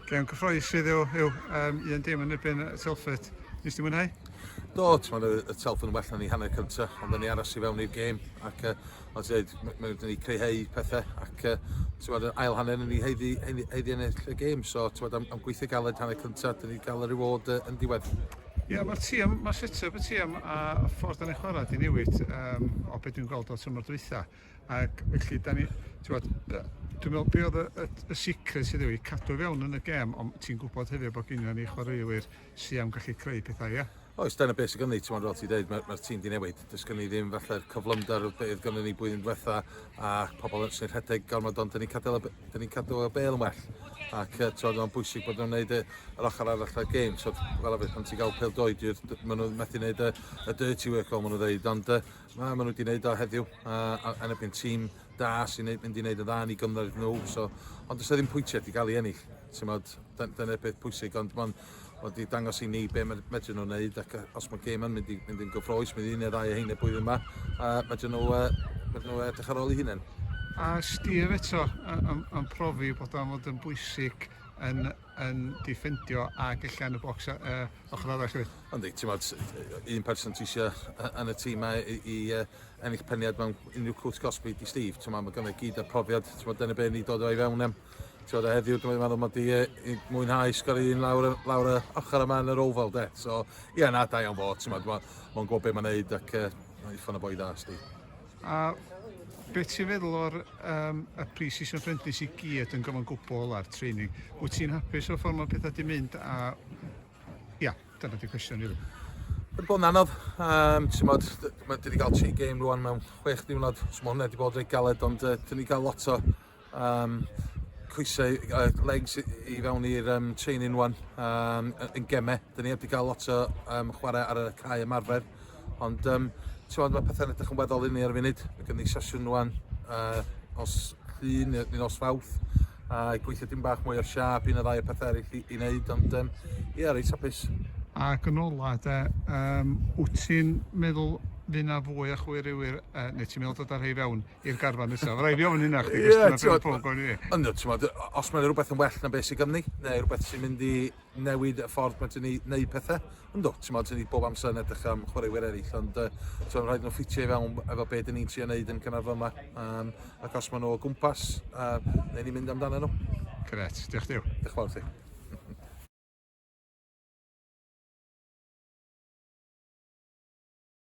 Gen gyffroes sydd yw un dim yn erbyn Telford. Nes di mwynhau? Do, y Telford yn well na ni hanner cynta, ond ni aros I fewn i'r gêm ac os dweud, mae'n ni creuhau pethau ac ail hanner ni heiddi ennill y gêm, so am gweithio galed hanner cynta, dyn ni gael y reward yn diwedd. Ia, mae set-up y tîm a ffordd yn ei chwarae di newid o beth dwi'n gweld o tymor dwytha. Ac felly, dwi'n meddwl be oedd y secret sydd yw I cadw fewn yn y gêm, ond ti'n gwybod hefyd bod gynnu ni chwaraewyr sydd am gallu creu pethau, ia? Oes, dyna beth sydd gen i, ti'n fel ti'n dweud, mae'r tîm di newid. Does gen i ddim falle'r cyflymder o beth gen i blwyddyn diwetha a pobl sy'n rhedeg gormod, ond dyn ni'n cadw y bel yn well. Ac mae'n bwysig bod nhw'n gwneud yr ochr arall o'r gêm. So, fel afel, pan ti'n cael pêl-droed, maen nhw'n methu gwneud y dirty work fel maen nhw'n dweud, ond maen nhw wedi gwneud o heddiw yn erbyn tîm da sy'n mynd I wneud y dda ni gymryd nhw. Ond does ddim pwyntiau wedi cael ei ennill. Dyna'r beth pwysig, ond mae'n wedi dangos I ni be medryn nhw'n wneud ac os mae gêm yn mynd yn gyffroes, mynd un neu ddau o heine blwyddyn yma, medryn nhw edrych ar ôl I hunain. A Steve eto yn profi bod o'n fod yn bwysig yn diffendio a gella yn y bocs ochr arall hefyd. Yndi, un person ti eisiau yn y tîm I ennill peniad mewn unrhyw cwrt gosbi I Steve. Mae gynnu gyd y profiad, dyna be ni dod o'i fewn am. Heddiw, dwi'n meddwl mod I mwynhau sgor un lawr y ochr yma yn yr ofal, de. So, ie, na, da iawn fod, mae'n gwybod be mae'n neud ac mae'n ffon y boi da, Steve. A beth ti'n feddwl o'r pre-season friendlies I gyd yn gyfan gwbl ar training? Wyt ti'n hapus o'r ffordd mae pethau di mynd a... Ia, dyna di cwestiwn I fi. Mae'n bod yn anodd. Mae wedi cael 3 gêm rwan mewn 6 diwrnod. So mae hwnna wedi bod reit galed, ond dyn ni cael lot o coesau, legs I fewn i'r training rwan yn gemau. Dyn ni wedi cael lot o chwarae ar y cae ymarfer. Ond mae pethau'n edrych yn weddol I ni ar y funud. Mae gen I sesiwn rwan os llun neu'n os fawrth. I gweithio dim bach mwy o siap, un o ddau o pethau eraill I wneud, ond ie, reit hapus. Ac yn ola, wyt ti'n meddwl fydd na fwy o chwaraewyr, neu ti'n meddwl dod ar rhai fewn i'r garfan nesaf? Rai fi ofyn hynna chdi, Ond os mae'n rhywbeth yn well na beth sy'n gynnu, neu rhywbeth sy'n mynd I newid y ffordd mae ni wneud pethau, ynddo, ti'n ni bob amser yn edrych am chwaraewyr eraill, ond rhaid nhw ffitio I fewn efo beth ni'n trio wneud yn Cynarfon yma, ac os maen nhw o gwmpas, neu ni'n mynd amdano nhw. Gret, diolch. Diolch fawr ti.